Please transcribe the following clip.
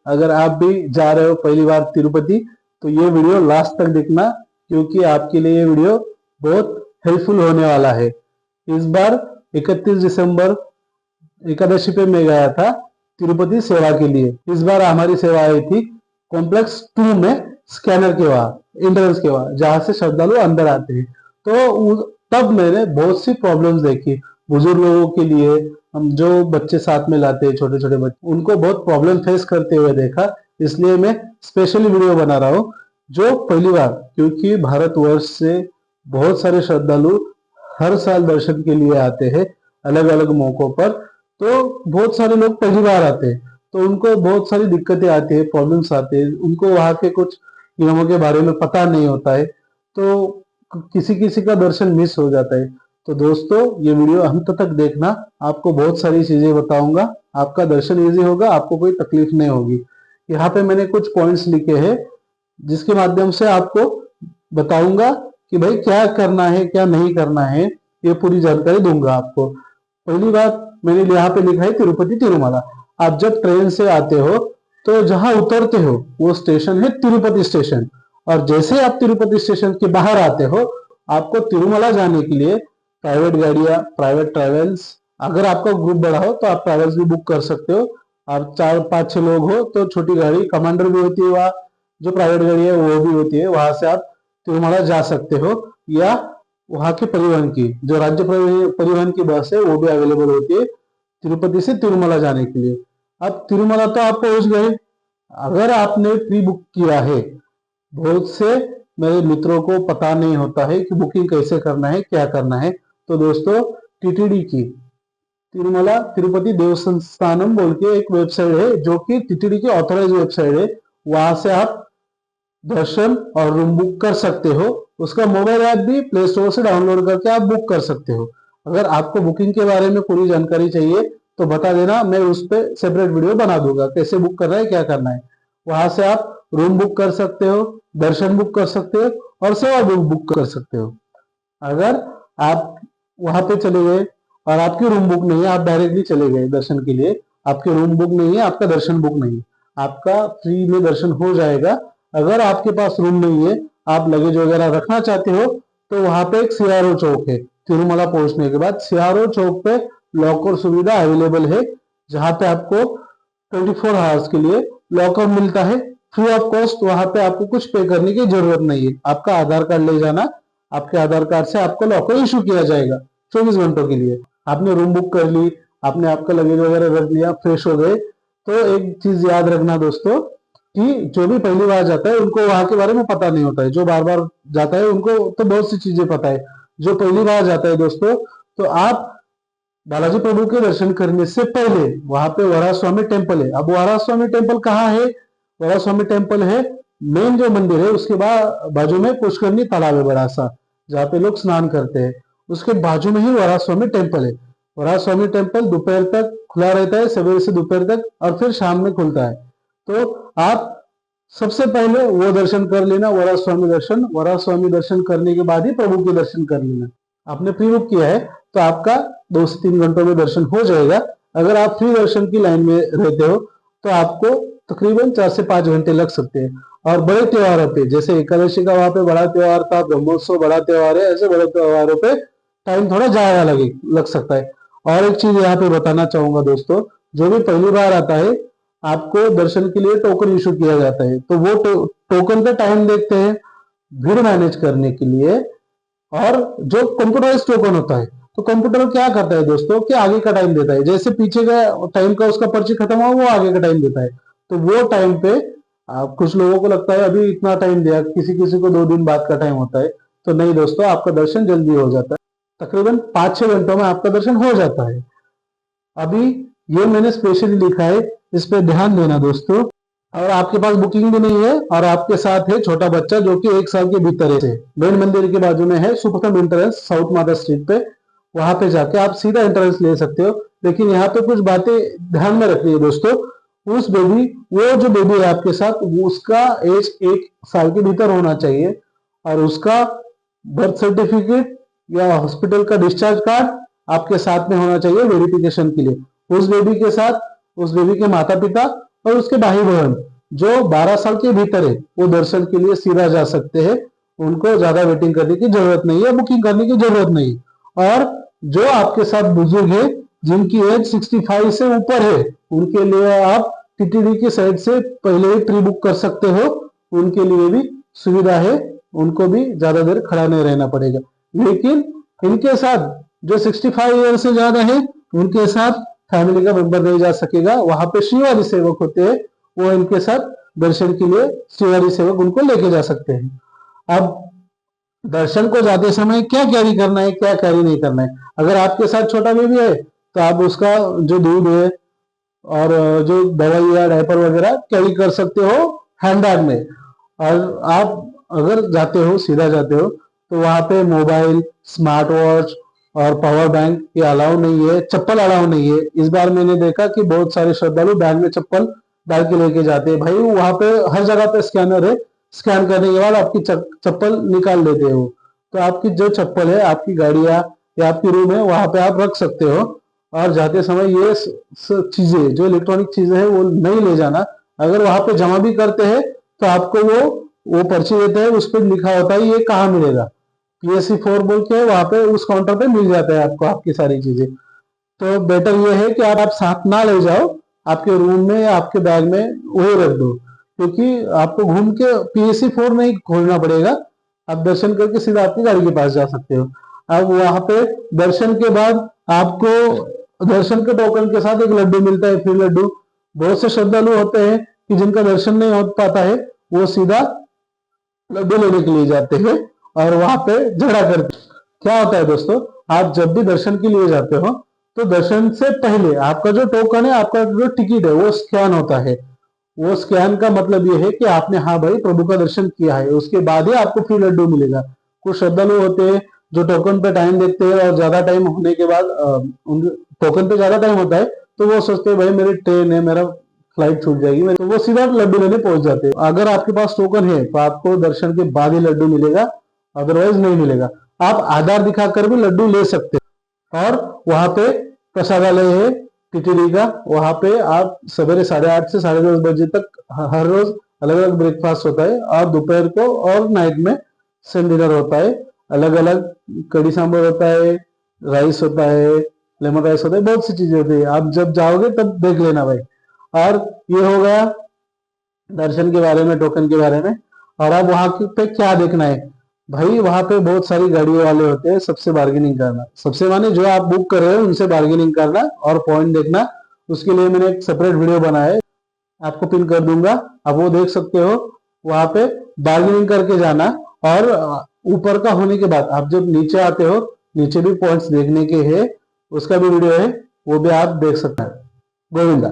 अगर आप भी जा रहे हो पहली बार तिरुपति तो ये वीडियो लास्ट तक देखना, क्योंकि आपके लिए ये वीडियो बहुत हेल्पफुल होने वाला है। इस बार 31 दिसंबर एकादशी पे मैं गया था तिरुपति सेवा के लिए। इस बार हमारी सेवा आई थी कॉम्प्लेक्स 2 में, स्कैनर के वहां, एंट्रेंस के वहां, जहां से श्रद्धालु अंदर आते हैं। तब मैंने बहुत सी प्रॉब्लम्स देखी। बुजुर्ग लोगों के लिए, हम जो बच्चे साथ में लाते हैं, छोटे छोटे बच्चे, उनको बहुत प्रॉब्लम फेस करते हुए देखा। इसलिए मैं स्पेशली वीडियो बना रहा हूँ जो पहली बार, क्योंकि भारतवर्ष से बहुत सारे श्रद्धालु हर साल दर्शन के लिए आते हैं अलग अलग मौकों पर। तो बहुत सारे लोग पहली बार आते हैं, तो उनको बहुत सारी दिक्कतें आती है, प्रॉब्लम्स आते हैं, उनको वहां के कुछ नियमों के बारे में पता नहीं होता है, तो किसी किसी का दर्शन मिस हो जाता है। तो दोस्तों, ये वीडियो अंत तक देखना, आपको बहुत सारी चीजें बताऊंगा, आपका दर्शन इजी होगा, आपको कोई तकलीफ नहीं होगी। यहाँ पे मैंने कुछ पॉइंट्स लिखे हैं जिसके माध्यम से आपको बताऊंगा कि भाई क्या करना है क्या नहीं करना है, ये पूरी जानकारी दूंगा आपको। पहली बात मैंने यहाँ पे लिखा है तिरुपति तिरुमला। आप जब ट्रेन से आते हो तो जहां उतरते हो वो स्टेशन है तिरुपति स्टेशन, और जैसे आप तिरुपति स्टेशन के बाहर आते हो, आपको तिरुमला जाने के लिए प्राइवेट गाड़ियां, प्राइवेट ट्रेवल्स, अगर आपका ग्रुप बड़ा हो तो आप ट्रेवल्स भी बुक कर सकते हो। आप 4-5-6 लोग हो तो छोटी गाड़ी कमांडर भी होती है, वहाँ जो प्राइवेट गाड़ी है वो भी होती है, वहां से आप तिरुमला जा सकते हो। या वहां के परिवहन की, जो राज्य परिवहन की बस है, वो भी अवेलेबल होती है तिरुपति से तिरुमला जाने के लिए। अब तिरुमला तो आप पहुंच गए। अगर आपने प्री बुक किया है, बहुत से मेरे मित्रों को पता नहीं होता है कि बुकिंग कैसे करना है, क्या करना है। तो दोस्तों, टीटीडी की तिरुमला तिरुपति देवस्थानम बोल के एक वेबसाइट है, जो कि टीटीडी की ऑथोराइज वेबसाइट है। वहां से आप दर्शन और रूम बुक कर सकते हो। उसका मोबाइल ऐप भी प्ले स्टोर से डाउनलोड करके आप बुक कर सकते हो। अगर आपको बुकिंग के बारे में पूरी जानकारी चाहिए तो बता देना, मैं उस पर सेपरेट वीडियो बना दूंगा, कैसे बुक करना है, क्या करना है। वहां से आप रूम बुक कर सकते हो, दर्शन बुक कर सकते हो, और सेवा बुक कर सकते हो। अगर आप वहां पे चले गए और आपकी रूम बुक नहीं है, आप डायरेक्टली चले गए दर्शन के लिए, आपकी रूम बुक नहीं है, आपका दर्शन बुक नहीं है, आपका फ्री में दर्शन हो जाएगा। अगर आपके पास रूम नहीं है, आप लगेज वगैरह रखना चाहते हो, तो वहां पे एक सीआरओ चौक है। तिरुमला पहुंचने के बाद सीआरओ चौक पे लॉकर सुविधा अवेलेबल है, जहां पे आपको 24 आवर्स के लिए लॉकर मिलता है फ्री ऑफ कॉस्ट। वहां पे आपको कुछ पे करने की जरूरत नहीं है, आपका आधार कार्ड ले जाना, आपके आधार कार्ड से आपको लॉकर इशू किया जाएगा 24 घंटों के लिए। आपने रूम बुक कर ली, आपने आपका लगेज वगैरह रख लिया, फ्रेश हो गए, तो एक चीज याद रखना दोस्तों, कि जो भी पहली बार जाता है उनको वहां के बारे में पता नहीं होता है। जो बार बार जाता है उनको तो बहुत सी चीजें पता है। जो पहली बार जाता है दोस्तों, तो आप बालाजी प्रभु के दर्शन करने से पहले वहां पे वराह स्वामी टेम्पल है। अब वराह स्वामी टेम्पल कहाँ है? वराह स्वामी टेम्पल है मेन जो मंदिर है, उसके बाजू में पुष्करनी तालाब है बड़ा सा, जहाँ पे लोग स्नान करते हैं। उसके बाजू में ही वराह स्वामी टेम्पल है। वराह स्वामी टेम्पल दोपहर तक खुला रहता है, सवेरे से दोपहर तक, और फिर शाम में खुलता है। तो आप सबसे पहले वो दर्शन कर लेना, वराह स्वामी दर्शन। वराह स्वामी दर्शन करने के बाद ही प्रभु के दर्शन कर लेना। आपने प्री बुक किया है तो आपका 2 से 3 घंटों में दर्शन हो जाएगा। अगर आप फ्री दर्शन की लाइन में रहते हो तो आपको तकरीबन 4 से 5 घंटे लग सकते हैं। और बड़े त्योहारों पे, जैसे एकादशी का वहां पे बड़ा त्योहार था, ब्रह्मोत्सव बड़ा त्योहार है, ऐसे बड़े त्योहारों पे टाइम थोड़ा ज्यादा लग सकता है। और एक चीज यहाँ पे बताना चाहूंगा दोस्तों, जो भी पहली बार आता है, आपको दर्शन के लिए टोकन इशू किया जाता है। तो वो टोकन पे टाइम देखते हैं भीड़ मैनेज करने के लिए। और जो कंप्यूटराइज टोकन होता है, तो कंप्यूटर क्या करता है दोस्तों, कि आगे का टाइम देता है। जैसे पीछे का टाइम का उसका पर्ची खत्म हुआ, वो आगे का टाइम देता है। तो वो टाइम पे कुछ लोगों को लगता है अभी इतना टाइम दिया, किसी किसी को 2 दिन बाद का टाइम होता है। तो नहीं दोस्तों, आपका दर्शन जल्दी हो जाता है, तकरीबन 5-6 घंटों में आपका दर्शन हो जाता है। अभी ये मैंने स्पेशली लिखा है, इस पे ध्यान देना दोस्तों। और आपके पास बुकिंग भी नहीं है और आपके साथ है छोटा बच्चा जो कि 1 साल के भीतर है, मेन मंदिर के बाजू में है सुप्रथम एंट्रेंस, साउथ माता स्ट्रीट पे, वहां पे जाके आप सीधा एंट्रेंस ले सकते हो। लेकिन यहाँ पे कुछ बातें ध्यान में रखनी है दोस्तों। वो जो बेबी है आपके साथ, वो उसका एज 1 साल के भीतर होना चाहिए, और उसका बर्थ सर्टिफिकेट या हॉस्पिटल का डिस्चार्ज कार्ड आपके साथ में होना चाहिए वेरिफिकेशन के लिए। उस बेबी के साथ उस बेबी के माता पिता और उसके भाई बहन जो 12 साल के भीतर है वो दर्शन के लिए सीधा जा सकते हैं। उनको ज्यादा वेटिंग करने की जरूरत नहीं है, बुकिंग करने की जरूरत नहीं। और जो आपके साथ बुजुर्ग है जिनकी एज 65 से ऊपर है, उनके लिए आप टीटीडी की साइड से पहले ही प्री बुक कर सकते हो। उनके लिए भी सुविधा है, उनको भी ज्यादा देर खड़ा नहीं रहना पड़ेगा। लेकिन इनके साथ जो 65 ईयर से ज्यादा है उनके साथ फैमिली का मेंबर नहीं जा सकेगा। वहां पे श्रीवारी सेवक होते हैं, वो इनके साथ दर्शन के लिए श्रीवारी सेवक उनको लेके जा सकते हैं। अब दर्शन को जाते समय क्या कैरी करना है, क्या कैरी नहीं करना है। अगर आपके साथ छोटा बेबी है तो आप उसका जो दूध है और जो दवाई या डायपर वगैरह कैरी कर सकते हो हैंड बैग में। और आप अगर जाते हो, सीधा जाते हो, तो वहां पे मोबाइल, स्मार्ट वॉच और पावर बैंक ये अलाउ नहीं है, चप्पल अलाउ नहीं है। इस बार मैंने देखा कि बहुत सारे श्रद्धालु बैग में चप्पल डाल के लेके जाते हैं। भाई वहां पे हर जगह पे स्कैनर है, स्कैन करने के बाद आपकी चप्पल निकाल लेते हो। तो आपकी जो चप्पल है आपकी गाड़िया या आपकी रूम है वहां पे आप रख सकते हो। और जाते समय ये चीजें जो इलेक्ट्रॉनिक चीजें हैं वो नहीं ले जाना। अगर वहां पे जमा भी करते हैं तो आपको वो पर्ची देते हैं, उस पर लिखा होता है ये कहाँ मिलेगा, PSC4 बोल के वहां पे उस काउंटर पे मिल जाता है आपको आपकी सारी चीजें। तो बेटर ये है कि आप साथ ना ले जाओ, आपके रूम में या आपके बैग में वही रख दो, क्योंकि आपको घूम के PSC4 नहीं खोलना पड़ेगा। आप दर्शन करके सीधा अपनी गाड़ी के पास जा सकते हो। अब वहां पे दर्शन के बाद आपको दर्शन के टोकन के साथ एक लड्डू मिलता है, फ्री लड्डू। बहुत से श्रद्धालु होते हैं कि जिनका दर्शन नहीं हो पाता है, वो सीधा लड्डू लेने के लिए जाते हैं और वहां पे झगड़ा करते हैं। क्या होता है दोस्तों, आप जब भी दर्शन के लिए जाते हो तो दर्शन से पहले आपका जो टोकन है, आपका जो टिकट है वो स्कैन होता है। वो स्कैन का मतलब ये है कि आपने हाँ भाई प्रभु का दर्शन किया है, उसके बाद ही आपको फ्री लड्डू मिलेगा। कुछ श्रद्धालु होते हैं जो टोकन पे टाइम देखते हैं और ज्यादा टाइम होने के बाद टोकन पे ज्यादा टाइम होता है तो वो सोचते हैं भाई मेरी ट्रेन है, मेरा फ्लाइट छूट जाएगी, तो वो सीधा लड्डू लेने पहुंच जाते हैं। अगर आपके पास टोकन है तो आपको दर्शन के बाद ही लड्डू मिलेगा, अदरवाइज नहीं मिलेगा। आप आधार दिखाकर भी लड्डू ले सकते हैं। और वहां पे प्रसादालय है टीटीडी का, वहां पे आप सवेरे 8:30 से 10:30 बजे तक हर रोज अलग अलग ब्रेकफास्ट होता है, और दोपहर को और नाइट में सेम डिनर होता है। अलग अलग कड़ी सांभर होता है, राइस होता है, लेमन राइस होता है, बहुत सी चीजें होती है। आप जब जाओगे तब देख लेना भाई। और ये हो गया दर्शन के बारे में, टोकन के बारे में। और अब वहां पे क्या देखना है भाई, वहां पे बहुत सारी गाड़ियों वाले होते हैं, सबसे बार्गेनिंग करना, सबसे माने जो आप बुक कर रहे हो उनसे बार्गेनिंग करना और पॉइंट देखना। उसके लिए मैंने एक सेपरेट वीडियो बनाया है, आपको पिन कर दूंगा, आप वो देख सकते हो। वहां पे बार्गेनिंग करके जाना। और ऊपर का होने के बाद आप जब नीचे आते हो, नीचे भी पॉइंट्स देखने के हैं, उसका भी वीडियो है, वो भी आप देख सकते हैं। गोविंदा।